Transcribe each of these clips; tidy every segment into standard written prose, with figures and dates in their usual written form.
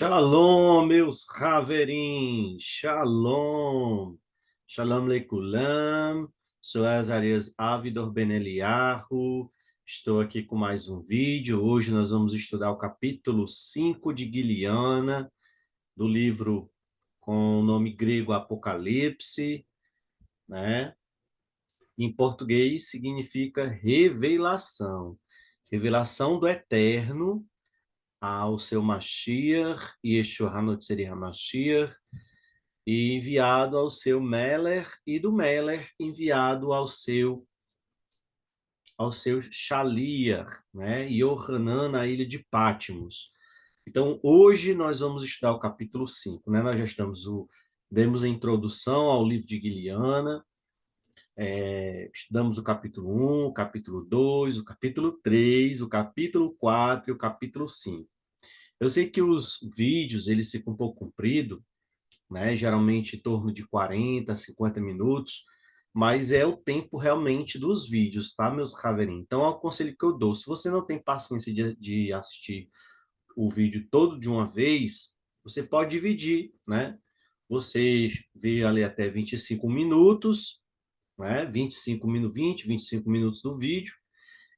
Shalom, meus Haverim, Shalom, Shalom Leikulam, sou Azarias Avidor Ben Eliyahu, estou aqui com mais um vídeo. Hoje nós vamos estudar o capítulo 5 de Guiliana, do livro com o nome grego Apocalipse, né? Em português significa revelação, revelação do Eterno ao seu Mashiach, Yeshua HaNotzeri HaMashiach, e enviado ao seu Meler, e do Meler enviado ao seu Shaliach, né? Yohanan, na ilha de Patmos. Então, hoje nós vamos estudar o capítulo 5, né? Nós já demos a introdução ao livro de Guiliana, estudamos o capítulo 1, o capítulo 2, o capítulo 3, o capítulo 4 e o capítulo 5. Eu sei que os vídeos, eles ficam um pouco compridos, né? Geralmente em torno de 40, 50 minutos, mas é o tempo realmente dos vídeos, tá, meus chaveirinhos? Então, é o conselho que eu dou. Se você não tem paciência de assistir o vídeo todo de uma vez, você pode dividir, né? Você vê ali até 25 minutos, né? 25 minutos, 25 minutos do vídeo,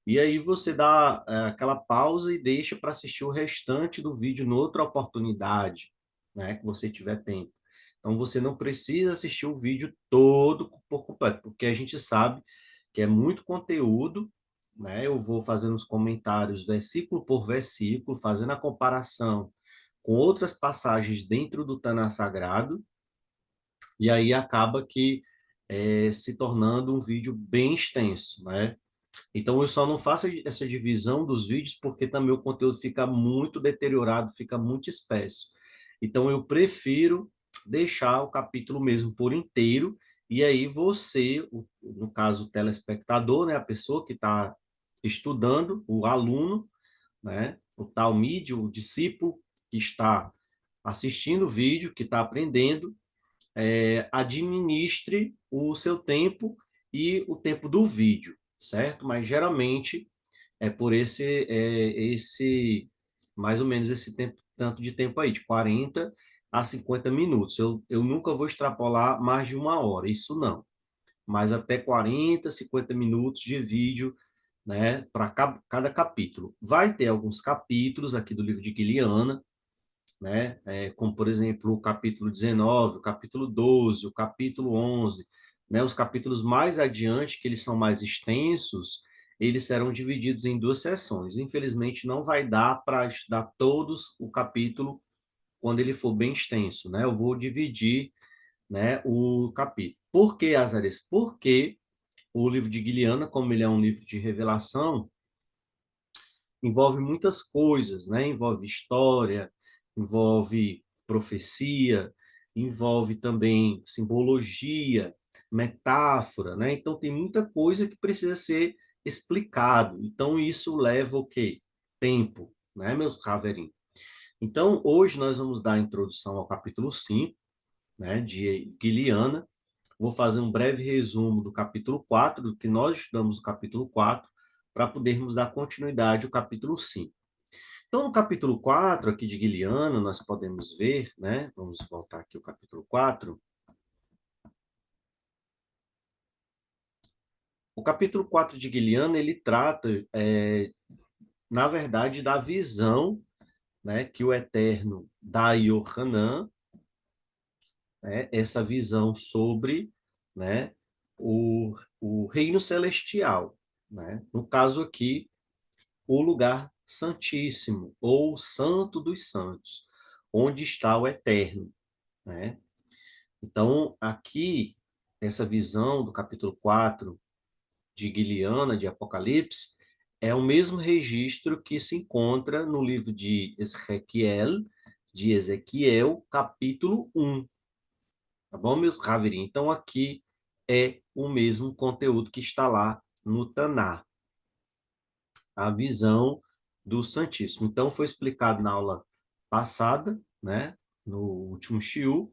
e aí você dá aquela pausa e deixa para assistir o restante do vídeo em outra oportunidade, né, que você tiver tempo. Então você não precisa assistir o vídeo todo por completo, porque a gente sabe que é muito conteúdo, né? Eu vou fazendo os comentários versículo por versículo, fazendo a comparação com outras passagens dentro do Tanakh Sagrado, e aí acaba que se tornando um vídeo bem extenso, né? Então, eu só não faço essa divisão dos vídeos porque também o conteúdo fica muito deteriorado, fica muito espesso. Então, eu prefiro deixar o capítulo mesmo por inteiro, e aí você, no caso, o telespectador, né, a pessoa que está estudando, o aluno, né, o talmide, o discípulo que está assistindo o vídeo, que está aprendendo, administre o seu tempo e o tempo do vídeo, certo? Mas geralmente é por mais ou menos esse tempo, tanto de tempo aí, de 40 a 50 minutos. Eu nunca vou extrapolar mais de uma hora, isso não. Mas até 40, 50 minutos de vídeo, né, para cada capítulo. Vai ter alguns capítulos aqui do livro de Guiliana, né? Como, por exemplo, o capítulo 19, o capítulo 12, o capítulo 11, né? Os capítulos mais adiante, que eles são mais extensos, eles serão divididos em duas sessões. Infelizmente, não vai dar para estudar todos o capítulo quando ele for bem extenso, né? Eu vou dividir, né, o capítulo. Por que, Azares? Porque o livro de Guiliana, como ele é um livro de revelação, envolve muitas coisas, né? Envolve história, envolve profecia, envolve também simbologia, metáfora, né? Então tem muita coisa que precisa ser explicado. Então isso leva o quê? Tempo, né, meus Raverim? Então hoje nós vamos dar a introdução ao capítulo 5, né, de Guiliana. Vou fazer um breve resumo do capítulo 4, do que nós estudamos no capítulo 4, para podermos dar continuidade ao capítulo 5. Então, no capítulo 4 aqui de Guiliana, nós podemos ver, né? Vamos voltar aqui ao capítulo 4. O capítulo 4 de Guiliana, ele trata, na verdade, da visão, né, que o Eterno dá a Yohanan, né, essa visão sobre, né, o reino celestial, né? No caso aqui, o lugar santíssimo, ou santo dos santos, onde está o Eterno, né? Então, aqui, essa visão do capítulo 4 de Guiliana, de Apocalipse, é o mesmo registro que se encontra no livro de Ezequiel, capítulo 1. Tá bom, meus Raverim? Então, aqui é o mesmo conteúdo que está lá no Taná, a visão do Santíssimo. Então, foi explicado na aula passada, né, no último shiur,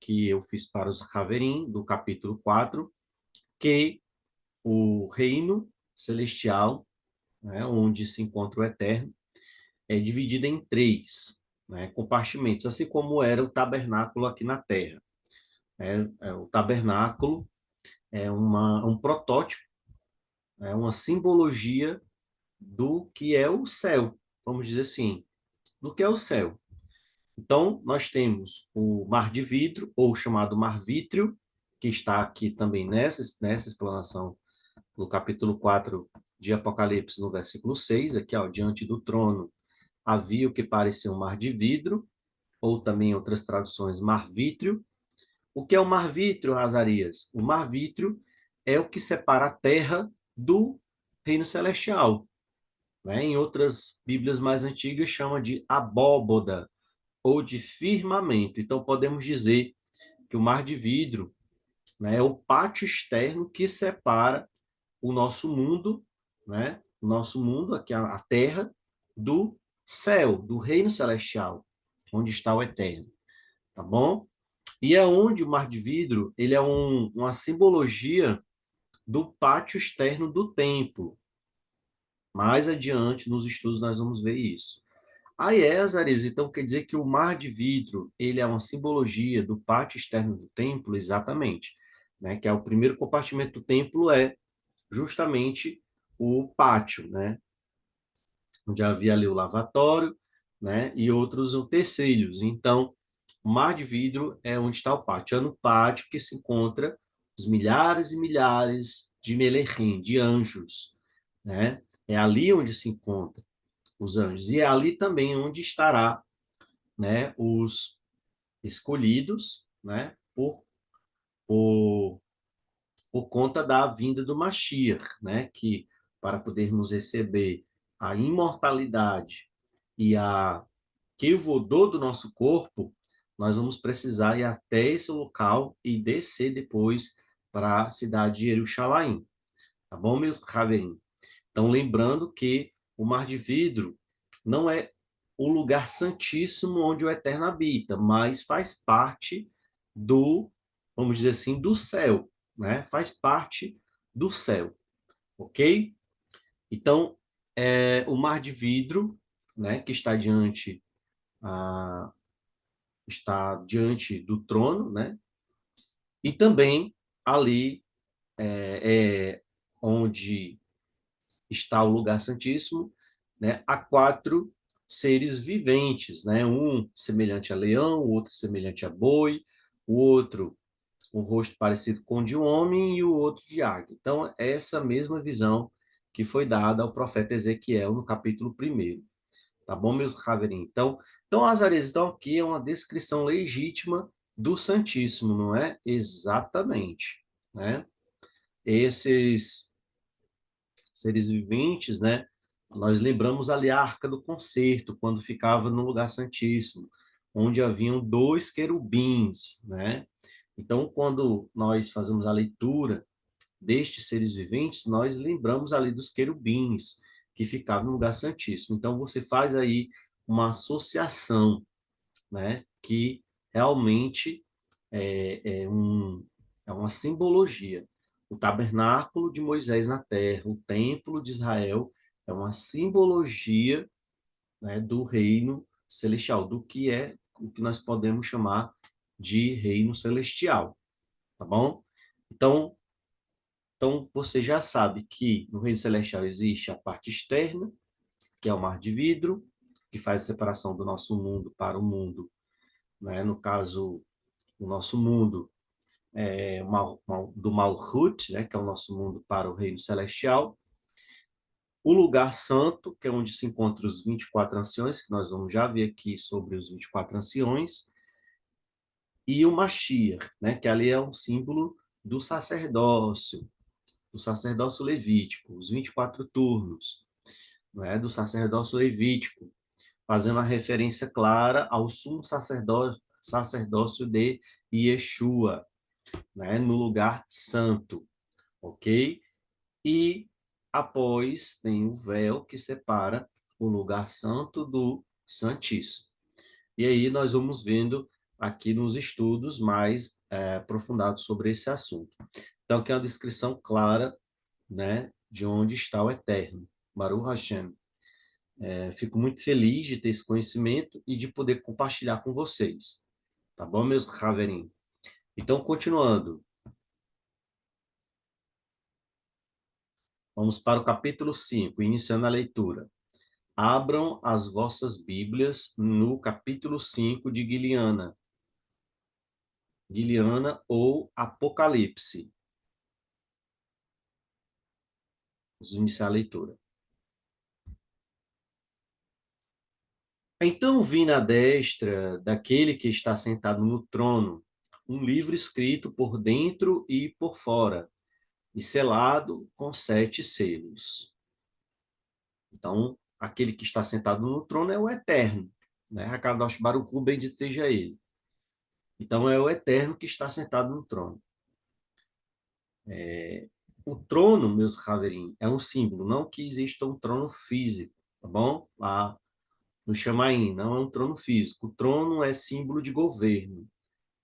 que eu fiz para os Haverim, do capítulo 4, que o reino celestial, né, onde se encontra o Eterno, é dividido em três. né, compartimentos, assim como era o tabernáculo aqui na Terra. O tabernáculo é um protótipo, é uma simbologia do que é o céu, vamos dizer assim, do que é o céu. Então, nós temos o mar de vidro, ou chamado mar vítreo, que está aqui também nessa explanação no capítulo 4 de Apocalipse, no versículo 6, aqui, ó, diante do trono havia o que parecia um mar de vidro, ou também em outras traduções, mar vítreo. O que é o mar vítreo, Azarias? O mar vítreo é o que separa a terra do reino celestial, né? Em outras Bíblias mais antigas chama de abóboda ou de firmamento. Então podemos dizer que o mar de vidro, né, é o pátio externo que separa o nosso mundo, né? O nosso mundo, aqui a terra, do céu, do reino celestial, onde está o eterno, tá bom? E é onde o mar de vidro, ele é uma simbologia do pátio externo do templo. Mais adiante, nos estudos, nós vamos ver isso. Aí é, Azares, então quer dizer que o mar de vidro, ele é uma simbologia do pátio externo do templo? Exatamente. Né? Que é o primeiro compartimento do templo é justamente o pátio, né? Onde havia ali o lavatório, né? E outros utensílios. Então, o mar de vidro é onde está o pátio. É no pátio que se encontra os milhares e milhares de melerrim, de anjos, né? É ali onde se encontra os anjos. E é ali também onde estará, né, os escolhidos, né, por, por conta da vinda do Mashiach, né, que para podermos receber a imortalidade e a Kivodô do nosso corpo, nós vamos precisar ir até esse local e descer depois para a cidade de Jerusalém. Tá bom, meus Haverim? Então, lembrando que o mar de vidro não é o lugar santíssimo onde o Eterno habita, mas faz parte do, vamos dizer assim, do céu, né? Faz parte do céu, ok? Então, o mar de vidro, né, que ah, está diante do trono, né? E também ali é onde está o lugar santíssimo, né? Há quatro seres viventes, né? Um semelhante a leão, o outro semelhante a boi, o outro um rosto parecido com o de um homem e o outro de águia. Então, é essa mesma visão que foi dada ao profeta Ezequiel no capítulo 1. Tá bom, meus Haverim? Então, Azarias, então aqui é uma descrição legítima do Santíssimo, não é? Exatamente, né? Esses seres viventes, né? Nós lembramos ali a Arca do Concerto, quando ficava no lugar santíssimo, onde haviam dois querubins, né? Então, quando nós fazemos a leitura destes seres viventes, nós lembramos ali dos querubins que ficavam no lugar santíssimo. Então, você faz aí uma associação, né? Que realmente é uma simbologia. O tabernáculo de Moisés na terra, o templo de Israel, é uma simbologia, né, do reino celestial, do que é o que nós podemos chamar de reino celestial, tá bom? Então, então você já sabe que no reino celestial existe a parte externa, que é o mar de vidro, que faz a separação do nosso mundo para o mundo, né? No caso, o nosso mundo do Malhut, né, que é o nosso mundo, para o reino celestial. O lugar santo, que é onde se encontram os 24 anciões, que nós vamos já ver aqui sobre os 24 anciões. E o Mashiach, né, que ali é um símbolo do sacerdócio levítico, os 24 turnos, né, do sacerdócio levítico, fazendo a referência clara ao sumo sacerdócio de Yeshua, né, no lugar santo, ok? E após tem o véu que separa o lugar santo do santíssimo. E aí nós vamos vendo aqui nos estudos mais aprofundados sobre esse assunto. Então, aqui é uma descrição clara, né, de onde está o Eterno, Baruch Hashem. Fico muito feliz de ter esse conhecimento e de poder compartilhar com vocês. Tá bom, meus Raverim? Então, continuando, vamos para o capítulo 5, iniciando a leitura. Abram as vossas Bíblias no capítulo 5 de Guiliana. Guiliana ou Apocalipse. Vamos iniciar a leitura. Então vi na destra daquele que está sentado no trono um livro escrito por dentro e por fora, e selado com 7 selos. Então, aquele que está sentado no trono é o Eterno, né? Hakadosh Baruch Hu, bendito seja ele. Então, é o Eterno que está sentado no trono. O trono, meus Haverim, é um símbolo, não que exista um trono físico, tá bom? Lá no Shamaim, não é um trono físico. O trono é símbolo de governo,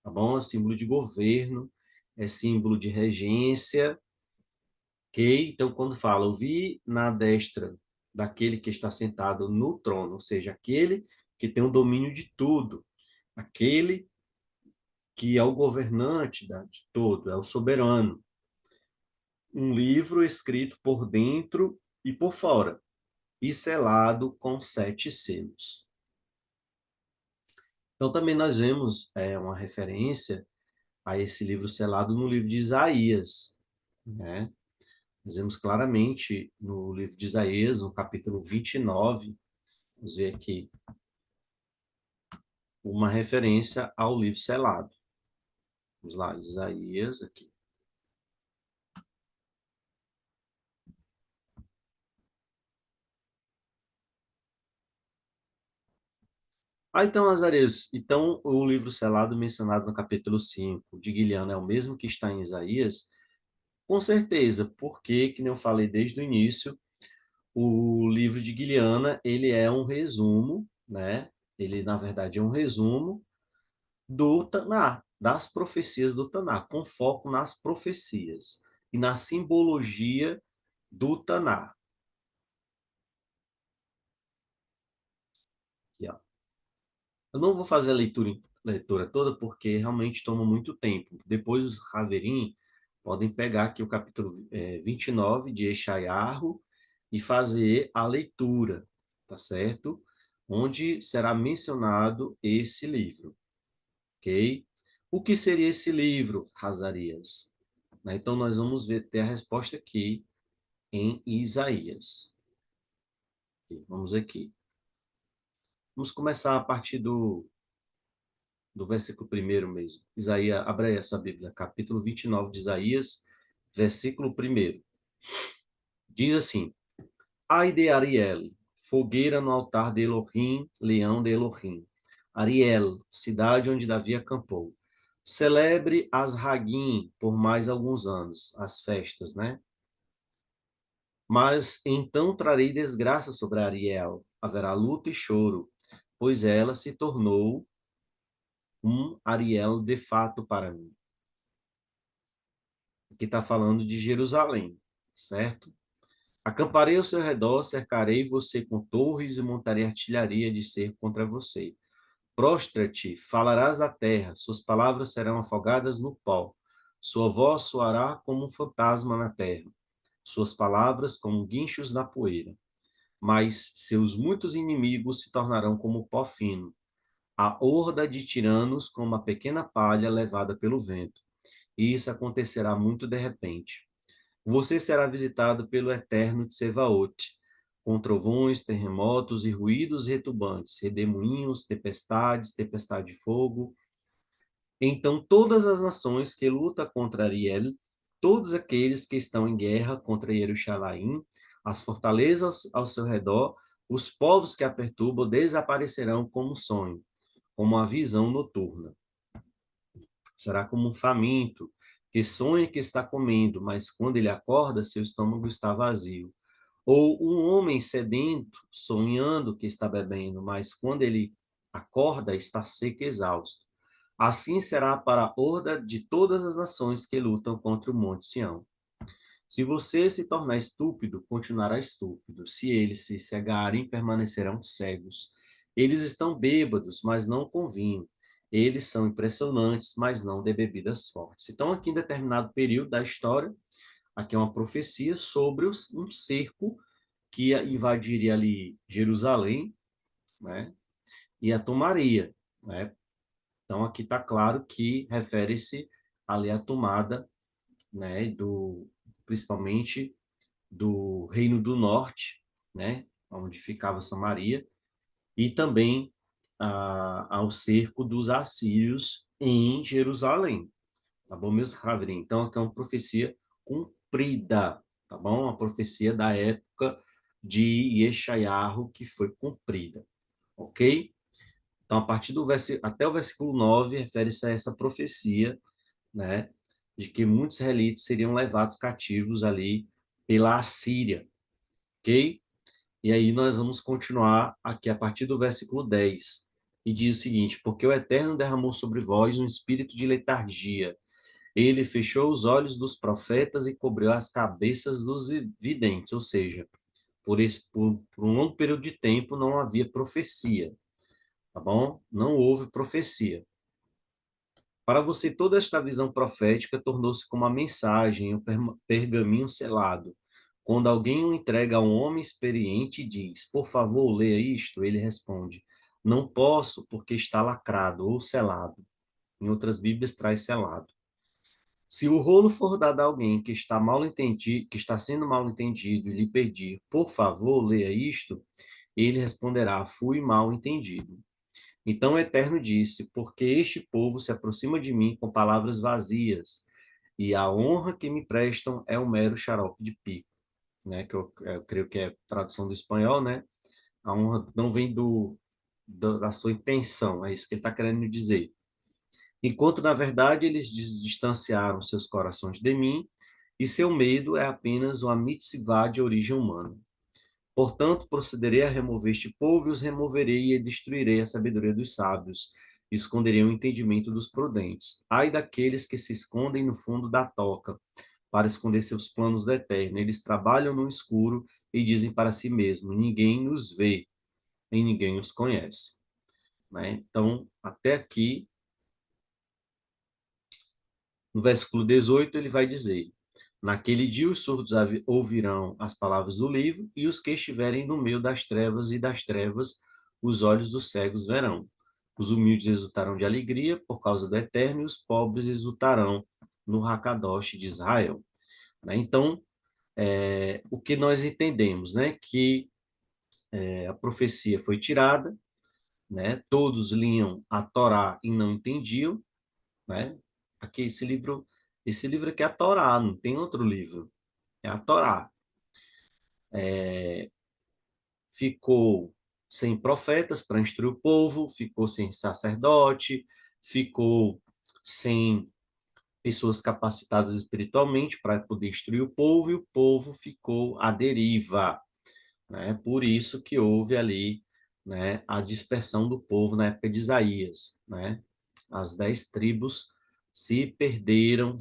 tá bom? É símbolo de governo, é símbolo de regência, ok? Então, quando fala, eu vi na destra daquele que está sentado no trono, ou seja, aquele que tem o domínio de tudo, aquele que é o governante de todo, é o soberano. Um livro escrito por dentro e por fora, e selado com 7 selos. Então, também nós vemos uma referência a esse livro selado no livro de Isaías, né? Nós vemos claramente no livro de Isaías, no capítulo 29, vamos ver aqui, uma referência ao livro selado. Vamos lá, Isaías aqui. Então, Azarias, então o livro selado mencionado no capítulo 5 de Guilherme é o mesmo que está em Isaías? Com certeza, porque, que nem eu falei desde o início, o livro de Guilherme, ele é um resumo, né? Ele, na verdade, é um resumo do Taná, das profecias do Taná, com foco nas profecias e na simbologia do Taná. Aqui, ó. Eu não vou fazer a leitura toda porque realmente toma muito tempo. Depois os Haverim podem pegar aqui o capítulo 29 de Eshayahu e fazer a leitura, tá certo? Onde será mencionado esse livro, ok? O que seria esse livro, Razarias? Então, nós vamos ver, ter a resposta aqui em Isaías. Vamos aqui. Vamos começar a partir do versículo primeiro mesmo. Isaías, abre aí a sua Bíblia, capítulo 29 de Isaías, versículo primeiro. Diz assim: Ai de Ariel, fogueira no altar de Elohim, leão de Elohim. Ariel, cidade onde Davi acampou. Celebre as Hagim por mais alguns anos, as festas, né? Mas então trarei desgraça sobre Ariel. Haverá luto e choro, pois ela se tornou um Ariel de fato para mim. Aqui está falando de Jerusalém, certo? Acamparei ao seu redor, cercarei você com torres e montarei artilharia de cerco contra você. Prostra-te, falarás à terra, suas palavras serão afogadas no pó. Sua voz soará como um fantasma na terra, suas palavras como guinchos na poeira. Mas seus muitos inimigos se tornarão como pó fino, a horda de tiranos como uma pequena palha levada pelo vento. E isso acontecerá muito de repente. Você será visitado pelo Eterno de Sevaote, com trovões, terremotos e ruídos retumbantes, redemoinhos, tempestades, tempestade de fogo. Então todas as nações que lutam contra Ariel, todos aqueles que estão em guerra contra Jerusalém, as fortalezas ao seu redor, os povos que a perturbam desaparecerão como um sonho, como uma visão noturna. Será como um faminto, que sonha que está comendo, mas quando ele acorda, seu estômago está vazio. Ou um homem sedento, sonhando que está bebendo, mas quando ele acorda, está seco e exausto. Assim será para a horda de todas as nações que lutam contra o Monte Sião. Se você se tornar estúpido, continuará estúpido. Se eles se cegarem, permanecerão cegos. Eles estão bêbados, mas não com vinho. Eles são impressionantes, mas não de bebidas fortes. Então, aqui em determinado período da história, aqui é uma profecia sobre um cerco que invadiria ali Jerusalém, né? E a tomaria, né? Então, aqui está claro que refere-se ali à tomada, né? Principalmente do Reino do Norte, né? Onde ficava Samaria, e também ao cerco dos assírios em Jerusalém, tá bom, meus Ravrim? Então, aqui é uma profecia cumprida, tá bom? Uma profecia da época de Yeshayahu que foi cumprida, ok? Então, a partir do até o versículo 9, refere-se a essa profecia, né? De que muitos israelitas seriam levados cativos ali pela Assíria, ok? E aí nós vamos continuar aqui a partir do versículo 10. E diz o seguinte: porque o Eterno derramou sobre vós um espírito de letargia. Ele fechou os olhos dos profetas e cobriu as cabeças dos videntes. Ou seja, por um longo período de tempo não havia profecia, tá bom? Não houve profecia. Para você, toda esta visão profética tornou-se como uma mensagem, um pergaminho selado. Quando alguém o entrega a um homem experiente e diz, por favor, leia isto, ele responde, não posso porque está lacrado ou selado. Em outras Bíblias traz selado. Se o rolo for dado a alguém que está mal entendido, que está sendo mal entendido e lhe pedir, por favor, leia isto, ele responderá, fui mal entendido. Então o Eterno disse, porque este povo se aproxima de mim com palavras vazias, e a honra que me prestam é um mero xarope de pico, né? Que eu creio que é tradução do espanhol, né? A honra não vem da sua intenção, é isso que ele está querendo dizer. Enquanto, na verdade, eles distanciaram seus corações de mim, e seu medo é apenas uma mitzvah de origem humana. Portanto, procederei a remover este povo e os removerei e destruirei a sabedoria dos sábios, e esconderei o entendimento dos prudentes. Ai daqueles que se escondem no fundo da toca, para esconder seus planos do eterno. Eles trabalham no escuro e dizem para si mesmos: ninguém nos vê e ninguém os conhece. Né? Então, até aqui, no versículo 18, ele vai dizer: naquele dia os surdos ouvirão as palavras do livro, e os que estiverem no meio das trevas e das trevas, os olhos dos cegos verão. Os humildes exultarão de alegria por causa do Eterno, e os pobres exultarão no Hakadosh de Israel. Né? Então, o que nós entendemos, né? Que a profecia foi tirada, né? Todos liam a Torá e não entendiam, né? Aqui esse livro aqui é a Torá, não tem outro livro, é a Torá. Ficou sem profetas para instruir o povo, ficou sem sacerdote, ficou sem pessoas capacitadas espiritualmente para poder instruir o povo, e o povo ficou à deriva, né? Por isso que houve ali, né, a dispersão do povo na época de Isaías, né? As 10 tribos se perderam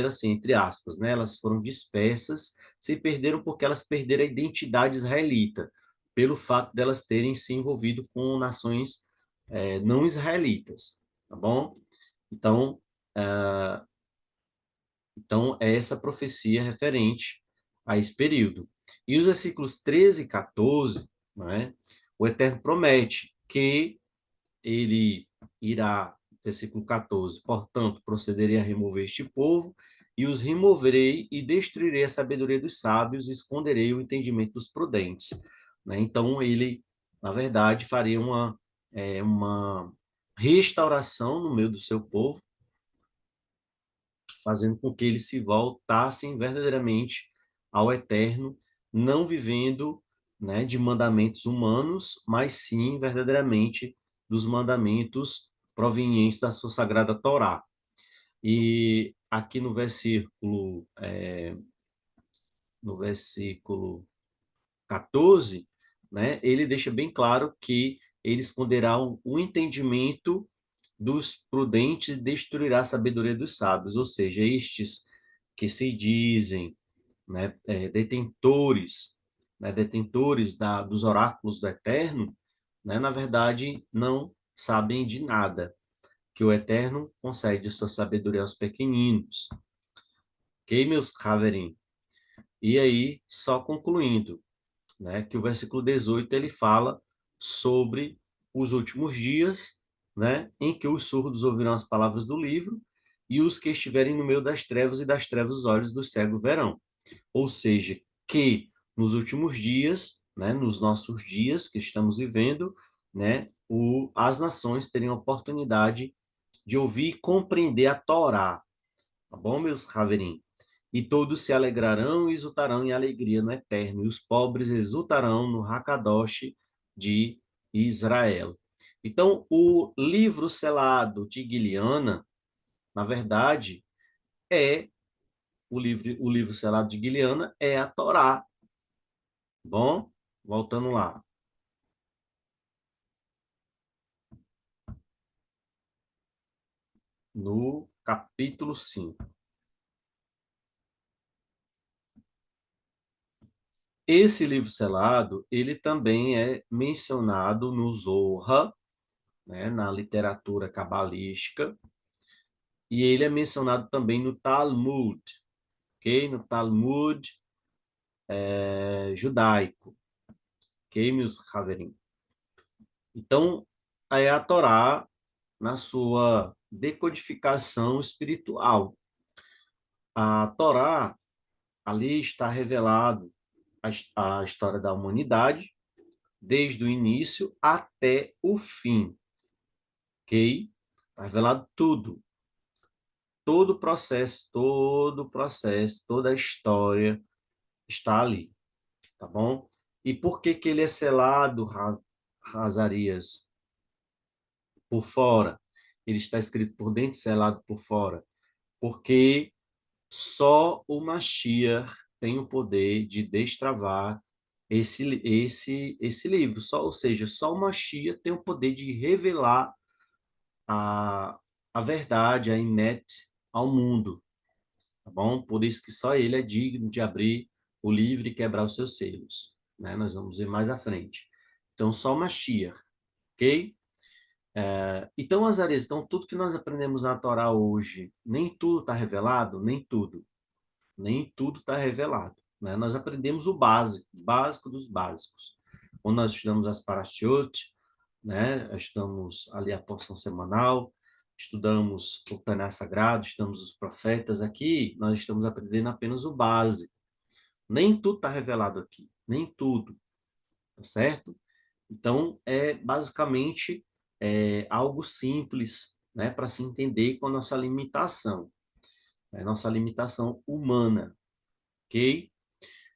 assim, entre aspas, né? Elas foram dispersas, se perderam porque elas perderam a identidade israelita, pelo fato delas terem se envolvido com nações não israelitas, tá bom? Então, uh, então, é essa profecia referente a esse período. E os versículos 13 e 14, né, o Eterno promete que ele irá, versículo 14, portanto, procederei a remover este povo, e os removerei e destruirei a sabedoria dos sábios, e esconderei o entendimento dos prudentes. Né? Então, ele, na verdade, faria uma restauração no meio do seu povo, fazendo com que eles se voltassem verdadeiramente ao Eterno, não vivendo, né, de mandamentos humanos, mas sim verdadeiramente dos mandamentos provenientes da sua sagrada Torá. E aqui no versículo 14, né, ele deixa bem claro que ele esconderá o entendimento dos prudentes e destruirá a sabedoria dos sábios, ou seja, estes que se dizem, né, detentores, né, detentores dos oráculos do Eterno, né, na verdade, não sabem de nada, que o Eterno concede sua sabedoria aos pequeninos. Ok, meus Haverim? E aí, só concluindo, né, que o versículo 18 ele fala sobre os últimos dias, né, em que os surdos ouvirão as palavras do livro e os que estiverem no meio das trevas e das trevas os olhos do cego verão. Ou seja, que nos últimos dias, né, nos nossos dias que estamos vivendo, né, as nações teriam a oportunidade de ouvir e compreender a Torá, tá bom, meus Haverim? E todos se alegrarão e exultarão em alegria no eterno, e os pobres exultarão no Hakadosh de Israel. Então, o livro selado de Guiliana, na verdade, é o livro selado de Guiliana é a Torá. Bom, voltando lá. No capítulo 5. Esse livro selado, ele também é mencionado no Zohar, né, na literatura cabalística, e ele é mencionado também no Talmud, ok? No Talmud judaico, ok, meus Haverim? Então, é a Torá na sua decodificação espiritual. A Torá, ali está revelado a história da humanidade, desde o início até o fim, ok? Está revelado tudo, todo o processo, toda a história está ali, tá bom? E por que que ele é selado, Razarias, por fora? Ele está escrito por dentro, selado por fora, porque só o Mashiach tem o poder de destravar esse livro, só, ou seja, só o Mashiach tem o poder de revelar a, a verdade, a Emet, ao mundo, tá bom? Por isso que só ele é digno de abrir o livro e quebrar os seus selos, né? Nós vamos ver mais à frente. Então, só o Mashiach, ok? Então, Azarias, então tudo que nós aprendemos na Torá hoje, nem tudo está revelado, nem tudo está revelado, né? Nós aprendemos o básico, básico dos básicos. Quando nós estudamos as parashiot, né? Estudamos ali a porção semanal, estudamos o Taná Sagrado, estudamos os profetas. Aqui nós estamos aprendendo apenas o básico. Nem tudo está revelado aqui, nem tudo, tá certo? Então, é basicamente algo simples, né, para se entender com a nossa limitação humana, ok?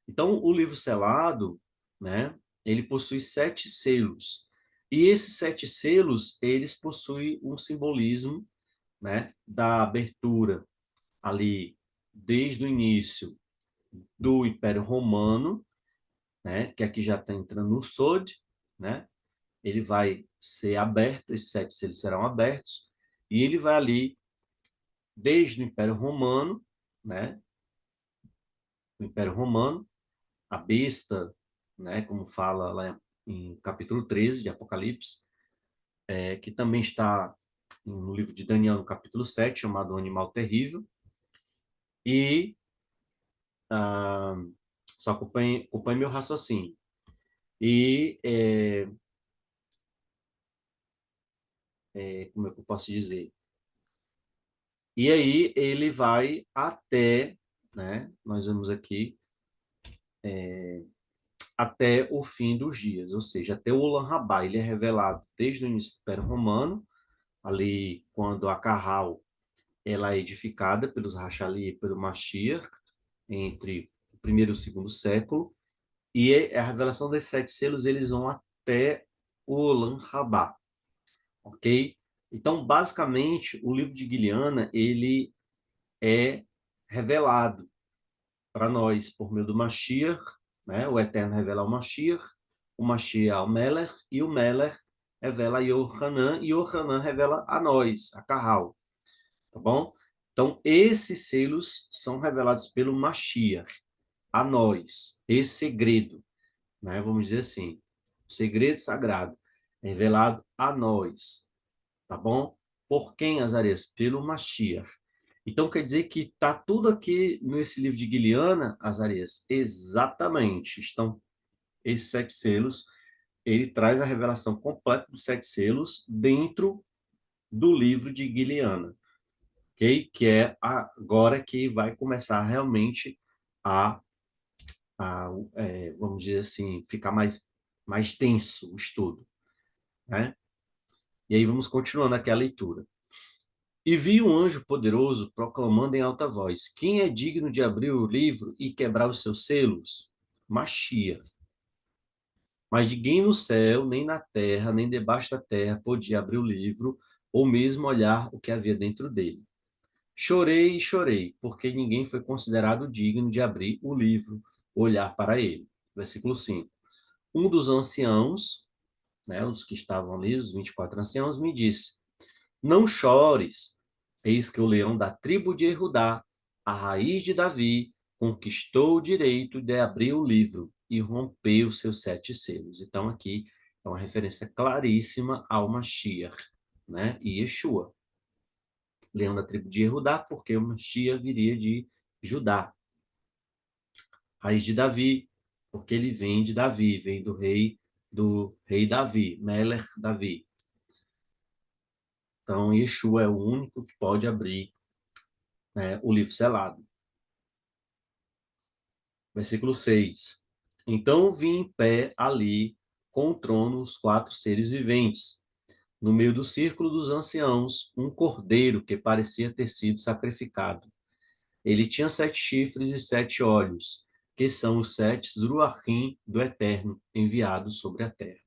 Então, o livro selado, né, ele possui 7 selos. E esses 7 selos, eles possuem um simbolismo, né, da abertura ali, desde o início do Império Romano, né, que aqui já está entrando no Sod, né, ele vai ser aberto, esses 7 selos serão abertos, e ele vai ali, desde o Império Romano, né, o Império Romano, a besta, né, como fala lá em capítulo 13 de Apocalipse, que também está no livro de Daniel, no capítulo 7, chamado O Animal Terrível, e ah, só acompanhe meu raciocínio. E, como é que eu posso dizer? E aí ele vai até, né, nós vemos aqui, até o fim dos dias, ou seja, até o Olam Rabá, ele é revelado desde o início do Império Romano, ali quando a Carral ela é edificada pelos Rachali e pelo Mashiach, entre o primeiro e o segundo século, e a revelação desses 7 selos, eles vão até o Olam Rabá, ok? Então, basicamente, o livro de Guiliana, ele é revelado para nós por meio do Mashiach, né? O Eterno revela ao Mashiach, o Mashiach ao Meler, e o Meler revela a Yohanan, e Yohanan revela a nós, a Carral, tá bom? Então, esses selos são revelados pelo Mashiach, a nós, esse segredo, né? Vamos dizer assim, o segredo sagrado é revelado a nós, tá bom? Por quem, Azarias? Pelo Mashiach. Então quer dizer que está tudo aqui nesse livro de Guiliana, Azarias? Exatamente. Estão esses 7 selos. Ele traz a revelação completa dos 7 selos dentro do livro de Guiliana, ok? Que é agora que vai começar realmente a, vamos dizer assim, ficar mais tenso o estudo, né? E aí vamos continuando aqui a leitura. E vi um anjo poderoso proclamando em alta voz: Quem é digno de abrir o livro e quebrar os seus selos? Machia. Mas ninguém no céu, nem na terra, nem debaixo da terra podia abrir o livro ou mesmo olhar o que havia dentro dele. Chorei e chorei, porque ninguém foi considerado digno de abrir o livro, olhar para ele. Versículo 5. Um dos anciãos, né, os que estavam ali, os 24 anciãos, me disse: Não chores, eis que o leão da tribo de Judá, a raiz de Davi, conquistou o direito de abrir o livro e romper os seus 7 selos. Então, aqui é uma referência claríssima ao Mashiach, né? E Yeshua, leão da tribo de Judá, porque o Mashiach viria de Judá, raiz de Davi, porque ele vem de Davi, vem do rei Davi, Melech Davi. Então, Yeshua é o único que pode abrir, né, o livro selado. Versículo 6. Então vi em pé ali, com o trono, os 4 seres viventes. No meio do círculo dos anciãos, um cordeiro que parecia ter sido sacrificado. Ele tinha 7 chifres e 7 olhos, que são os 7 Zruachim do Eterno, enviados sobre a terra.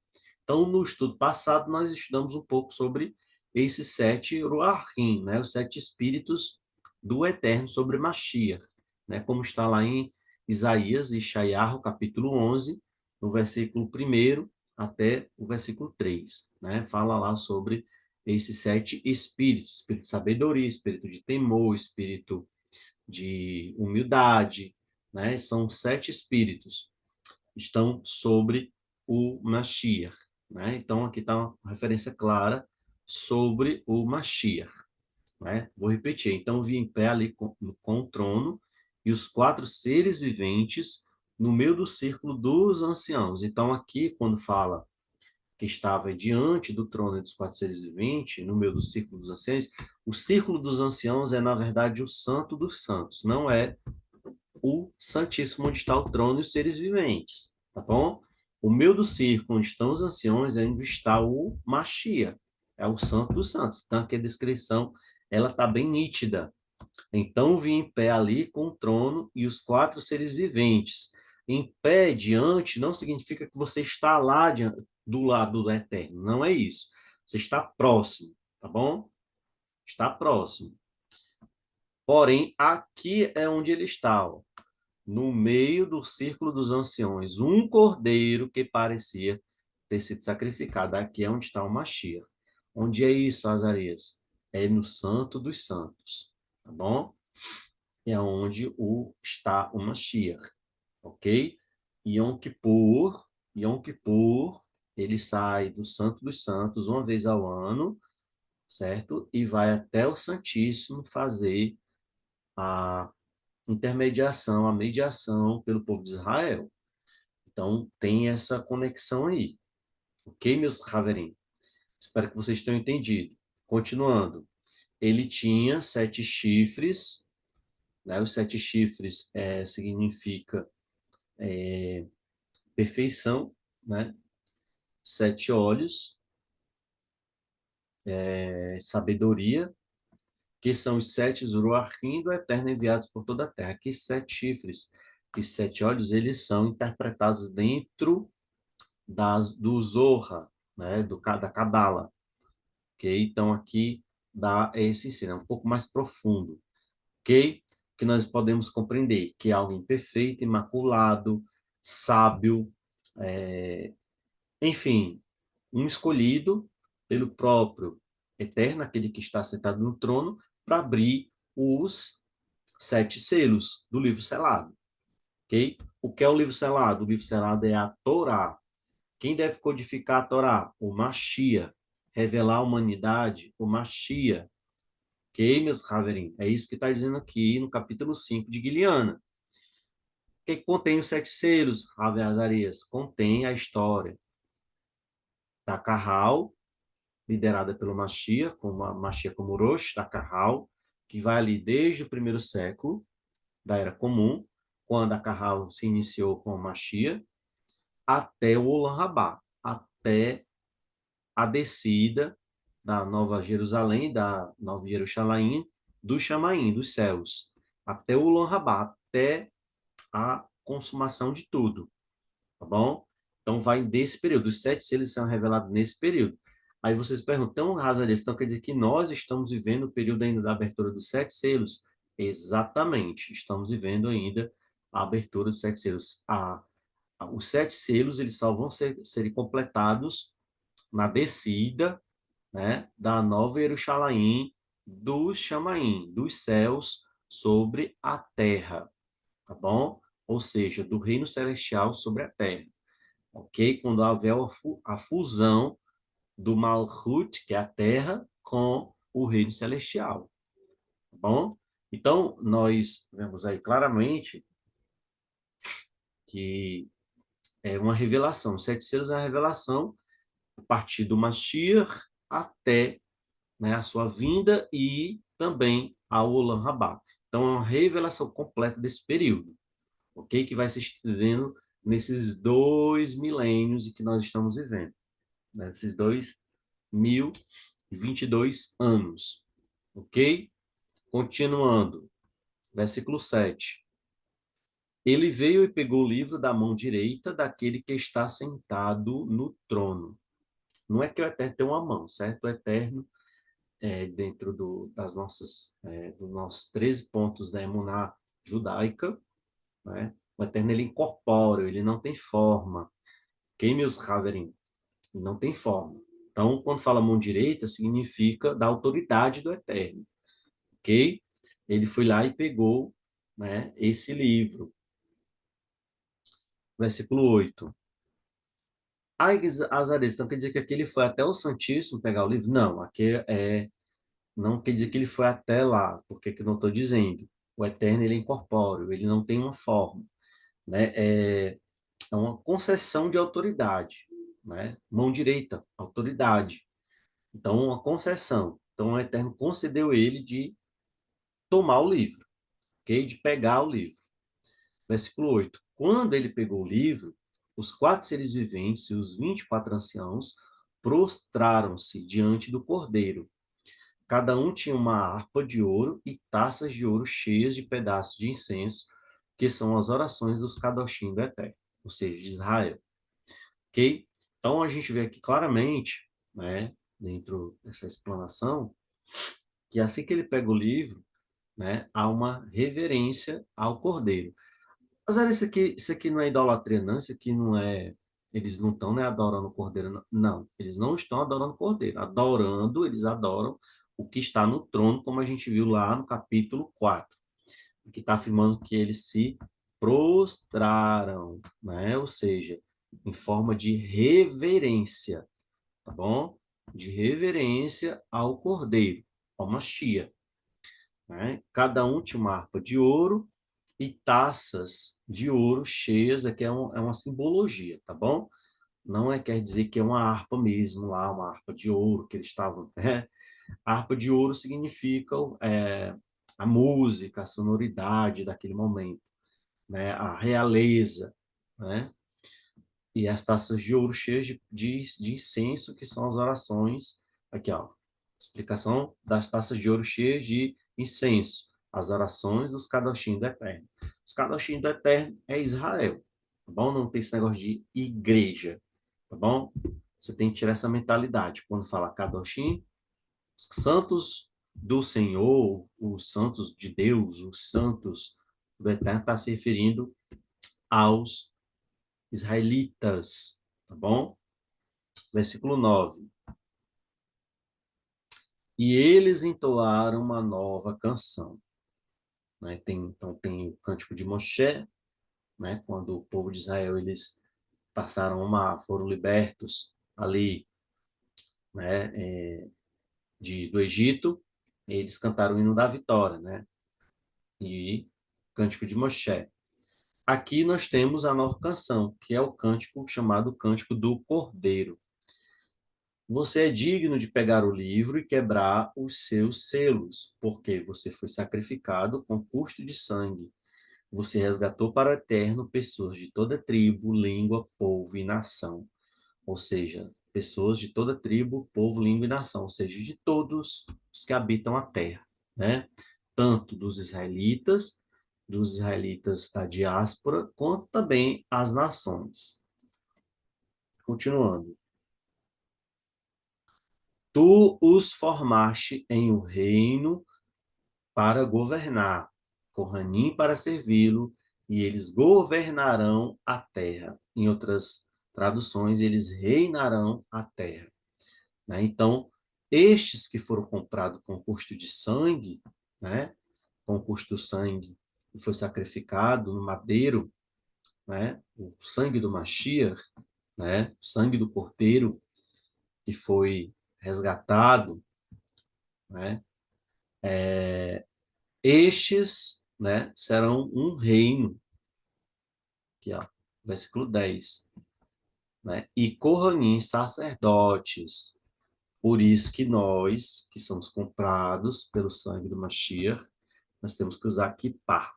Então, no estudo passado, nós estudamos um pouco sobre esses 7 Ruachim, né? Os 7 espíritos do Eterno sobre Mashiach, né? Como está lá em Isaías e Shayahu, capítulo 11, no versículo 1 até o versículo 3, né? Fala lá sobre esses 7 espíritos: espírito de sabedoria, espírito de temor, espírito de humildade, né? São 7 espíritos, estão sobre o Mashiach, né? Então aqui está uma referência clara sobre o Mashiach, né? Vou repetir. Então vi em pé ali com o trono e os 4 seres viventes no meio do círculo dos anciãos. Então aqui quando fala que estava diante do trono dos 4 seres viventes, no meio do círculo dos anciãos, o círculo dos anciãos é, na verdade, o santo dos santos, não é o Santíssimo, onde está o trono e os seres viventes, tá bom? O meio do círculo, onde estão os anciões, é onde está o Machia, é o santo dos santos. Então, aqui a descrição, ela está bem nítida. Então, vi em pé ali com o trono e os 4 seres viventes. Em pé, diante, não significa que você está lá do lado do eterno, não é isso. Você está próximo, tá bom? Está próximo. Porém, aqui é onde ele está, ó, no meio do círculo dos anciões, um cordeiro que parecia ter sido sacrificado. Aqui é onde está o Mashiach. Onde é isso, Azarias? É no Santo dos Santos, tá bom? É onde está o Mashiach, ok? Yom Kippur, ele sai do Santo dos Santos uma vez ao ano, certo? E vai até o Santíssimo fazer a intermediação, a mediação pelo povo de Israel. Então, tem essa conexão aí. Ok, meus Haverim? Espero que vocês tenham entendido. Continuando. Ele tinha 7 chifres, né? Os 7 chifres significa perfeição, né? 7 olhos, sabedoria, que são os 7 Zuruachim do Eterno enviados por toda a terra. Aqui 7 chifres e 7 olhos, eles são interpretados dentro do Zohar, né, da Cabala, ok? Então, aqui dá esse ensino, é um pouco mais profundo, ok? Que nós podemos compreender que é alguém perfeito, imaculado, sábio, enfim, um escolhido pelo próprio Eterno, aquele que está sentado no trono, para abrir os 7 selos do livro selado, ok? O que é o livro selado? O livro selado é a Torá. Quem deve codificar a Torá? O Mashiach. Revelar a humanidade? O Mashiach. Ok, meus Haverim? É isso que está dizendo aqui no capítulo 5 de Guiliana. O que contém os sete selos, Rave Azarias? Contém a história da Carral, liderada pelo Mashiach, como a Mashiach como Rosh da Carral, que vai ali desde o primeiro século da Era Comum, quando a Carral se iniciou com a Mashiach, até o Olam Rabá, até a descida da Nova Jerusalém, da Nova Jerusalém, do Chamaim, dos céus, até o Olam Rabá, até a consumação de tudo, tá bom? Então vai desse período, os sete selos são revelados nesse período. Aí vocês perguntam, então, Razalias, então quer dizer que nós estamos vivendo o período ainda da abertura dos sete selos? Exatamente, estamos vivendo ainda a abertura dos sete selos. Os sete selos, eles só vão serem completados na descida, né, da Nova Jerusalém, do Chamaim, dos céus sobre a terra, tá bom? Ou seja, do reino celestial sobre a terra, ok? Quando houver a fusão do Malchut, que é a terra, com o reino celestial, tá bom? Então, nós vemos aí claramente que é uma revelação. Os sete selos é uma revelação a partir do Mashiach até, né, a sua vinda e também ao Olam Rabá. Então, é uma revelação completa desse período, ok? Que vai se estendendo nesses 2 milênios em que nós estamos vivendo, né? Esses 2022 anos, ok? Continuando, versículo 7. Ele veio e pegou o livro da mão direita daquele que está sentado no trono. Não é que o Eterno tem uma mão, certo? O Eterno, dentro dos nossos 13 pontos da emuná judaica, né? O Eterno, ele incorpora, ele não tem forma. Ok, meus Haverim? Não tem forma. Então, quando fala mão direita, significa da autoridade do Eterno, ok? Ele foi lá e pegou, né, esse livro. Versículo 8. Ai, Azarez, então quer dizer que aquele foi até o Santíssimo pegar o livro? Não, não quer dizer que ele foi até lá, porque que eu não estou dizendo. O Eterno, ele é incorpóreo, ele não tem uma forma, né? É uma concessão de autoridade, né? Mão direita, autoridade. Então, uma concessão. Então, o Eterno concedeu ele de tomar o livro, ok? De pegar o livro. Versículo 8. Quando ele pegou o livro, os quatro seres viventes e os 24 anciãos prostraram-se diante do Cordeiro. Cada um tinha uma harpa de ouro e taças de ouro cheias de pedaços de incenso, que são as orações dos Kadoshim do Eterno, ou seja, de Israel. Ok? Então, a gente vê aqui claramente, né, dentro dessa explanação, que assim que ele pega o livro, né, há uma reverência ao Cordeiro. Mas olha, isso aqui não é idolatria, não. Isso aqui não é. Eles não estão, né, adorando o Cordeiro, não. Não, eles não estão adorando o Cordeiro. Adorando, eles adoram o que está no trono, como a gente viu lá no capítulo 4, que está afirmando que eles se prostraram, né? Ou seja, em forma de reverência, tá bom? De reverência ao Cordeiro, ao Mashiach, né? Cada um tinha uma harpa de ouro e taças de ouro cheias, aqui é uma simbologia, tá bom? Não quer dizer que é uma harpa mesmo lá, uma harpa de ouro que eles estavam, né? A harpa de ouro significa a música, a sonoridade daquele momento, né? A realeza, né? E as taças de ouro cheias de incenso, que são as orações, aqui ó, explicação das taças de ouro cheias de incenso, as orações dos Kadoshim do Eterno. Os Kadoshim do Eterno é Israel, tá bom? Não tem esse negócio de igreja, tá bom? Você tem que tirar essa mentalidade. Quando fala Kadoshim, os santos do Senhor, os santos de Deus, os santos do Eterno, está se referindo aos israelitas, tá bom? Versículo 9. E eles entoaram uma nova canção, né? Então tem o cântico de Moshe, né? Quando o povo de Israel, eles passaram foram libertos ali, né? Do Egito, eles cantaram o hino da vitória, né? E Cântico de Moshe. Aqui nós temos a nova canção, que é o cântico chamado Cântico do Cordeiro. Você é digno de pegar o livro e quebrar os seus selos, porque você foi sacrificado com custo de sangue. Você resgatou para o eterno pessoas de toda tribo, língua, povo e nação. Ou seja, pessoas de toda tribo, povo, língua e nação, ou seja, de todos os que habitam a terra, né? Tanto dos israelitas da diáspora, quanto também as nações. Continuando. Tu os formaste em um reino para governar, Coranim para servi-lo, e eles governarão a terra. Em outras traduções, eles reinarão a terra. Né? Então, estes que foram comprados com custo de sangue, né? Com custo do sangue, que foi sacrificado no madeiro, né? O sangue do Mashiach, né? O sangue do cordeiro que foi resgatado, né? Estes, né, serão um reino, aqui, ó, versículo 10, né? E Kohanim, sacerdotes. Por isso que nós, que somos comprados pelo sangue do Mashiach, nós temos que usar kippah,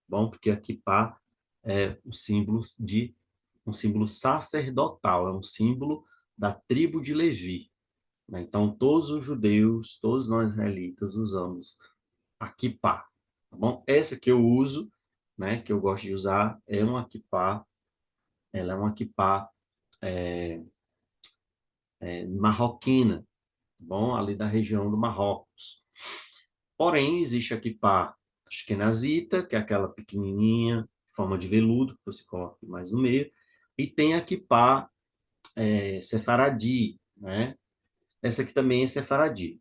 bom? Porque a kippah é um símbolo sacerdotal, é um símbolo da tribo de Levi, né? Então, todos os judeus, todos nós israelitas usamos a kippah, tá bom? Essa que eu uso, né, que eu gosto de usar, é uma kippah, ela é uma kippah marroquina, tá bom? Ali da região do Marrocos. Porém, existe a kippah ashkenazita, que é aquela pequenininha, forma de veludo, que você coloca mais no meio, e tem a kippah sefaradi, né? Essa aqui também é sefaradi,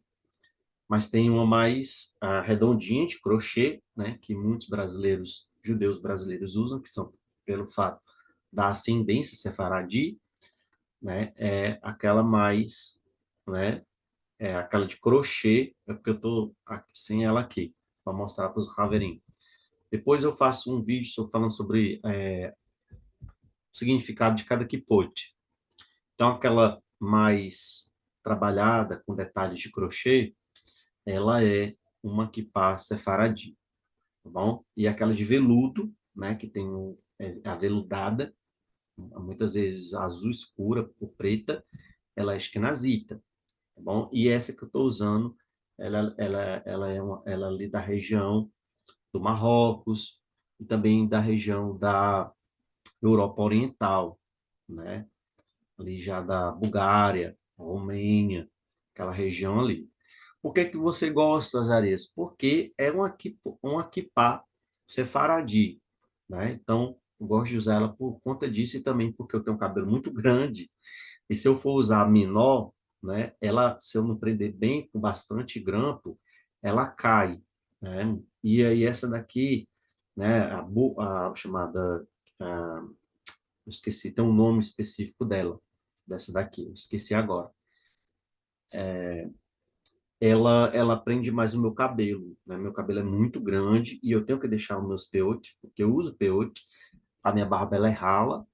mas tem uma mais redondinha de crochê, né? Que muitos brasileiros, judeus brasileiros usam, que são pelo fato da ascendência sefaradi, né? É aquela mais, né? É aquela de crochê, é porque eu tô sem ela aqui, para mostrar para os Haverim. Depois eu faço um vídeo falando sobre o significado de cada kippot. Então, aquela mais trabalhada, com detalhes de crochê, ela é uma kippah sefaradi, tá bom? E aquela de veludo, né, que tem aveludada, muitas vezes azul escura ou preta, ela é esquenazita, tá bom? E essa que eu estou usando, ela é ali da região do Marrocos e também da região da Europa Oriental, né? Ali já da Bulgária, Romênia, aquela região ali. Por que que você gosta, Azarias? Porque é uma kippah sefaradi, né? Então, eu gosto de usar ela por conta disso e também porque eu tenho um cabelo muito grande. E se eu for usar menor, né? Ela, se eu não prender bem, com bastante grampo, ela cai, né? E aí essa daqui, né? A chamada, eu esqueci, tem um nome específico dela, dessa daqui, eu esqueci agora. Ela prende mais o meu cabelo, né? Meu cabelo é muito grande e eu tenho que deixar os meus peotes, porque eu uso peote, a minha barba ela é rala,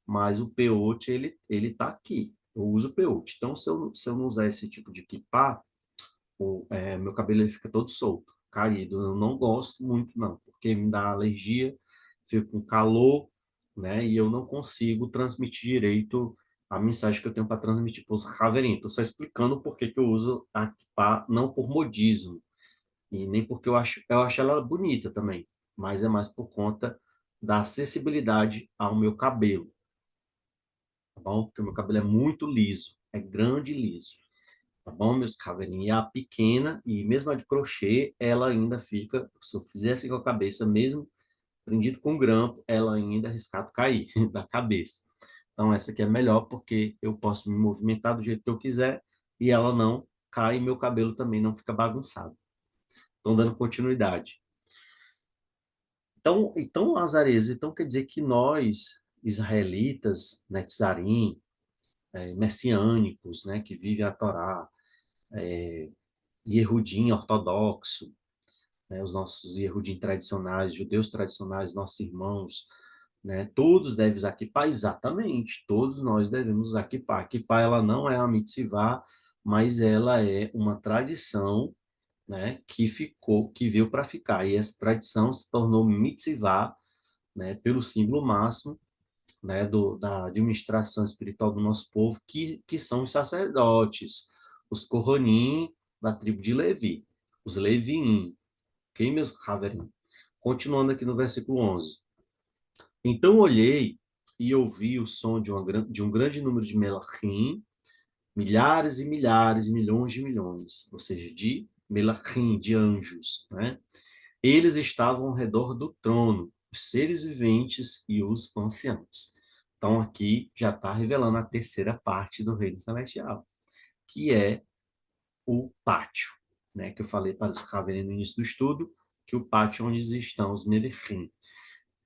mas o peote ele tá aqui. Eu uso peote. Então se eu não usar esse tipo de kipá, meu cabelo ele fica todo solto, caído. Eu não gosto muito não, porque me dá alergia, fico com calor, né? E eu não consigo transmitir direito a mensagem que eu tenho para transmitir para os Haverinhos. Estou só explicando por que que eu uso a kippah, não por modismo, e nem porque eu acho ela bonita também, mas é mais por conta da acessibilidade ao meu cabelo, tá bom? Porque o meu cabelo é muito liso, é grande e liso, tá bom, meus cabelinhos? E a pequena, e mesmo a de crochê, ela ainda fica, se eu fizesse com a cabeça, mesmo prendido com grampo, ela ainda é arriscado cair da cabeça. Então, essa aqui é melhor porque eu posso me movimentar do jeito que eu quiser e ela não cai e meu cabelo também não fica bagunçado. Então, dando continuidade. Então, Azareza, então quer dizer que nós, israelitas, Netzarim, messiânicos, né, que vivem a Torá, Yehudim ortodoxo, né, os nossos Yehudim tradicionais, judeus tradicionais, nossos irmãos, né, todos devem usar kippah, exatamente, todos nós devemos usar kippah. Kippah, ela não é uma mitzvah, mas ela é uma tradição, né, que ficou, que veio para ficar, e essa tradição se tornou mitzvah, né, pelo símbolo máximo, né, da administração espiritual do nosso povo, que são os sacerdotes, os Kohanim da tribo de Levi, os Leviim, ok, meus Haverim? Continuando aqui no versículo 11. Então olhei e ouvi o som de um grande número de melachim, milhares e milhares e milhões de milhões, ou seja, de melachim, de anjos, né? Eles estavam ao redor do trono, os seres viventes e os anciãos. Então, aqui já está revelando a terceira parte do reino celestial, que é o pátio, né? Que eu falei para os Raveni no início do estudo, que o pátio é onde estão os Melechim,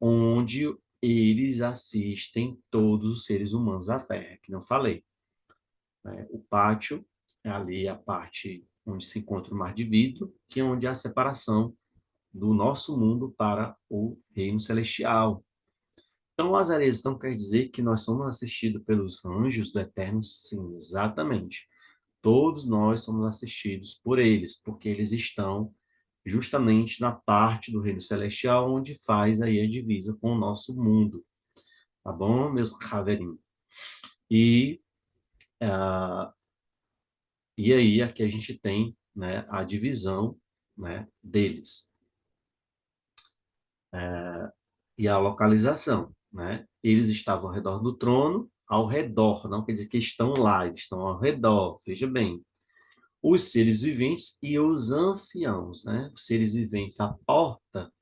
onde eles assistem todos os seres humanos da Terra, que não falei, né? O pátio é ali a parte onde se encontra o mar de vidro, que é onde há a separação do nosso mundo para o reino celestial. Então, Lazarus, então quer dizer que nós somos assistidos pelos anjos do Eterno? Sim, exatamente. Todos nós somos assistidos por eles, porque eles estão justamente na parte do reino celestial onde faz aí a divisa com o nosso mundo, tá bom, meus caveirinhos? E, e aí aqui a gente tem, né, a divisão, né, deles. E a localização, né? Eles estavam ao redor do trono, ao redor, não quer dizer que estão lá, eles estão ao redor, veja bem. Os seres viventes e os anciãos, né? Os seres viventes à porta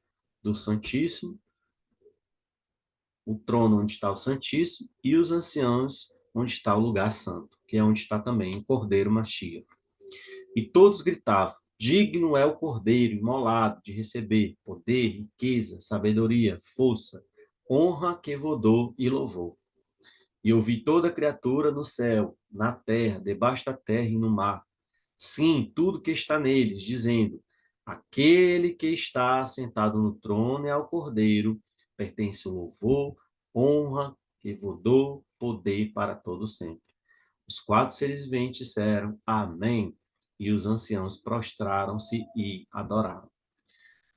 do Santíssimo, o trono onde está o Santíssimo, e os anciãos onde está o lugar santo, que é onde está também o Cordeiro Machia. E todos gritavam: digno é o Cordeiro imolado de receber poder, riqueza, sabedoria, força, honra, kevodô e louvor. E eu vi toda criatura no céu, na terra, debaixo da terra e no mar. Sim, tudo que está neles, dizendo: aquele que está sentado no trono é ao Cordeiro, pertence o louvor, honra, kevodô, poder para todo sempre. Os quatro seres viventes disseram: Amém. E os anciãos prostraram-se e adoraram.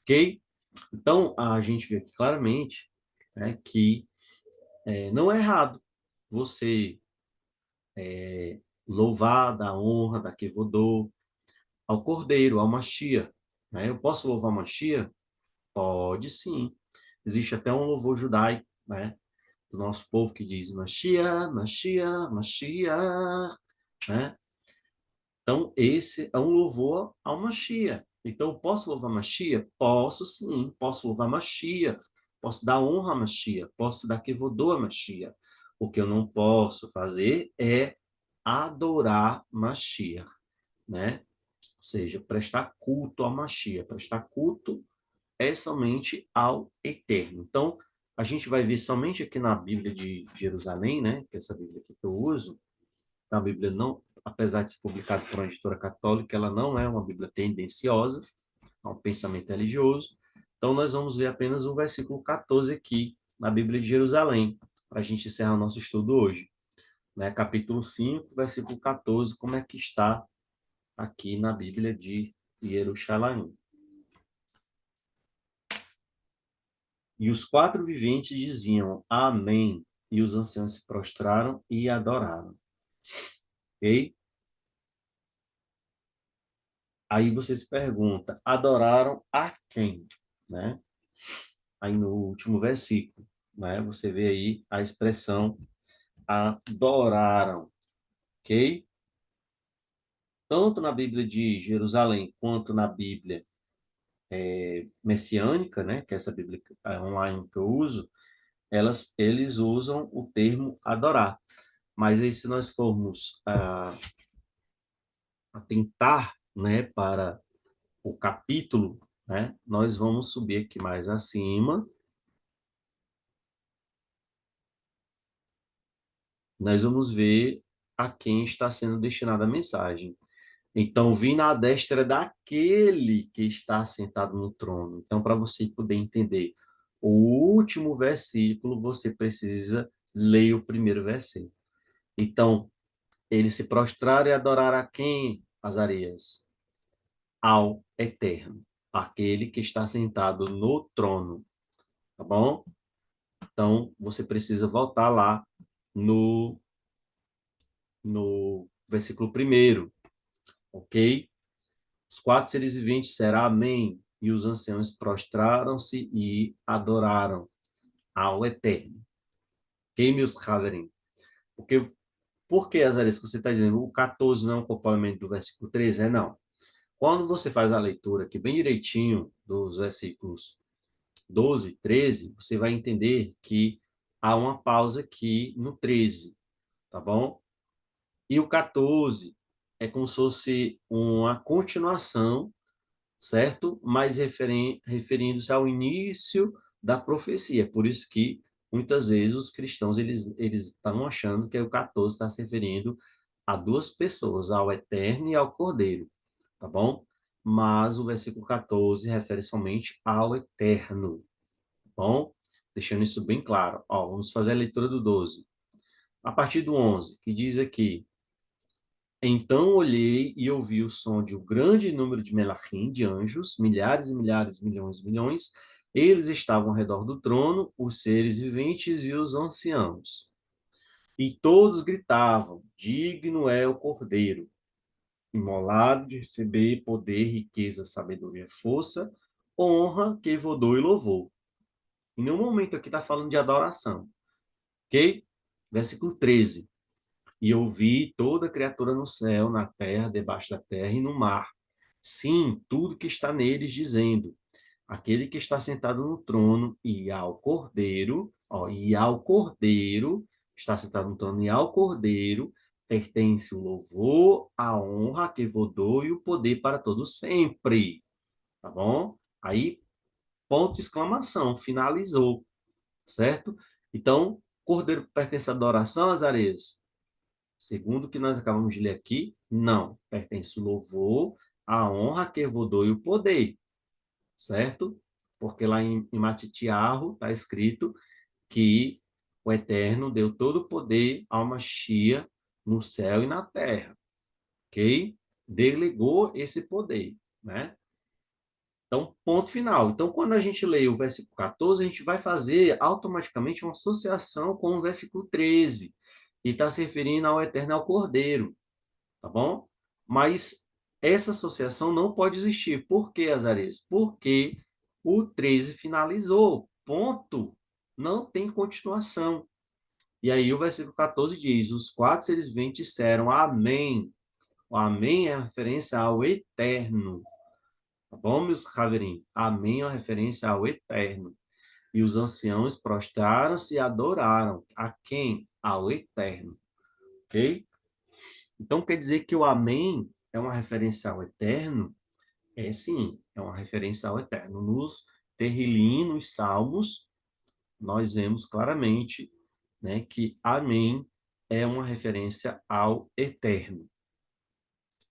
Ok? Então, a gente vê aqui claramente, né, que não é errado você louvar, dar honra, dar kevodô ao Cordeiro, ao Machia. Né? Eu posso louvar o Machia? Pode sim. Existe até um louvor judaico, né, do nosso povo que diz Machia, Machia, Machia, né? Então, esse é um louvor ao Machia. Então, eu posso louvar Machia? Posso sim, posso louvar Machia, posso dar honra a Machia, posso dar kevodô a Machia. O que eu não posso fazer é adorar Machia, né? Ou seja, prestar culto a Machia. Prestar culto é somente ao Eterno. Então, a gente vai ver somente aqui na Bíblia de Jerusalém, né? Que é essa Bíblia aqui que eu uso, a Bíblia não, apesar de ser publicada por uma editora católica, ela não é uma Bíblia tendenciosa ao pensamento religioso. Então, nós vamos ver apenas o versículo 14 aqui, na Bíblia de Jerusalém, para a gente encerrar o nosso estudo hoje. Né? Capítulo 5, versículo 14, como é que está aqui na Bíblia de Jerusalém. E os quatro viventes diziam Amém, e os anciãos se prostraram e adoraram. Ok? Aí você se pergunta, adoraram a quem? Né? Aí no último versículo, né? Você vê aí a expressão adoraram, ok? Tanto na Bíblia de Jerusalém quanto na Bíblia messiânica, né? Que é essa Bíblia online que eu uso, eles usam o termo adorar. Mas aí se nós formos atentar, né, para o capítulo, né? Nós vamos subir aqui mais acima. Nós vamos ver a quem está sendo destinada a mensagem. Então, vim na destra daquele que está sentado no trono. Então, para você poder entender o último versículo, você precisa ler o primeiro versículo. Então, ele se prostrar e adorar a quem, Azarias? Ao Eterno, aquele que está sentado no trono, tá bom? Então, você precisa voltar lá no, no versículo primeiro, ok? Os quatro seres viventes disseram amém, e os anciãos prostraram-se e adoraram ao Eterno. Ok, meus Haverim? Porque, por que, Azarias, que você está dizendo o 14 não é um complemento do versículo 13? É não. Quando você faz a leitura aqui bem direitinho dos versículos 12 e 13, você vai entender que há uma pausa aqui no 13, tá bom? E o 14 é como se fosse uma continuação, certo? Mas referindo-se ao início da profecia. Por isso que muitas vezes os cristãos eles estão achando que o 14 está se referindo a duas pessoas, ao Eterno e ao Cordeiro, tá bom? Mas o versículo 14 refere somente ao Eterno, tá bom? Deixando isso bem claro. Ó, vamos fazer a leitura do 12. A partir do 11, que diz aqui: então olhei e ouvi o som de um grande número de melachim, de anjos, milhares e milhares, milhões e milhões. Eles estavam ao redor do trono, os seres viventes e os anciãos. E todos gritavam: digno é o Cordeiro, imolado de receber poder, riqueza, sabedoria, força, honra, que vodou e louvor. Em nenhum momento aqui está falando de adoração, ok? Versículo 13. E eu vi toda criatura no céu, na terra, debaixo da terra e no mar. Sim, tudo que está neles, dizendo: aquele que está sentado no trono e ao Cordeiro, ó, e ao Cordeiro, está sentado no trono e ao Cordeiro, pertence o louvor, a honra, que vodou e o poder para todo sempre. Tá bom? Aí, ponto de exclamação, finalizou, certo? Então, Cordeiro pertence à adoração, Azarias? Segundo o que nós acabamos de ler aqui, não. Pertence o louvor, a honra, que vodou e o poder, certo? Porque lá em Matitiarro está escrito que o Eterno deu todo o poder ao Machia no céu e na terra, ok? Delegou esse poder, né? Então, ponto final. Então, quando a gente lê o versículo 14, a gente vai fazer automaticamente uma associação com o versículo 13, que está se referindo ao Eterno ao Cordeiro, tá bom? Mas essa associação não pode existir. Por quê, Azarias? Porque o 13 finalizou. Ponto. Não tem continuação. E aí o versículo 14 diz: os quatro seres viventes disseram amém. O amém é referência ao eterno. Tá bom, meus Haverim? Amém é uma referência ao eterno. E os anciãos prostraram-se e adoraram. A quem? Ao eterno. Ok? Então quer dizer que o amém é uma referência ao eterno? É sim, é uma referência ao eterno. Nos Terrilim, nos Salmos, nós vemos claramente, né, que amém é uma referência ao eterno.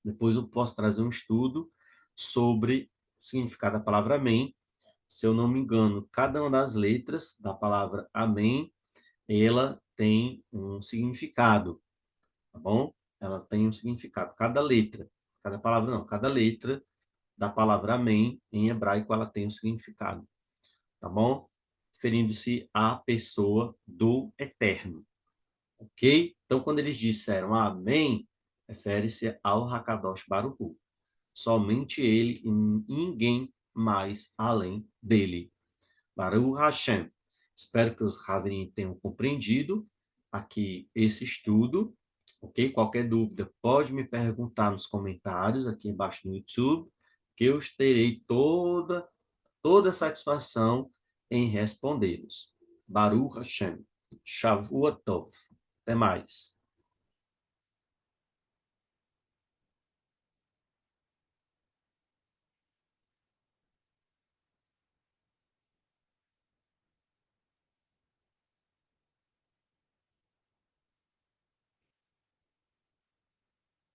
Depois eu posso trazer um estudo sobre o significado da palavra amém. Se eu não me engano, cada uma das letras da palavra amém, ela tem um significado, tá bom? Ela tem um significado. Cada letra, cada palavra não, cada letra da palavra amém em hebraico ela tem um significado, tá bom? Referindo-se à pessoa do eterno, ok? Então, quando eles disseram amém, refere-se ao Hakadosh Baruch Hu. Somente ele e ninguém mais além dele. Baruch Hashem. Espero que os Haverim tenham compreendido aqui esse estudo, ok? Qualquer dúvida pode me perguntar nos comentários aqui embaixo no YouTube, que eu terei toda satisfação em respondê-los. Baruch Hashem. Shavua Tov. Até mais.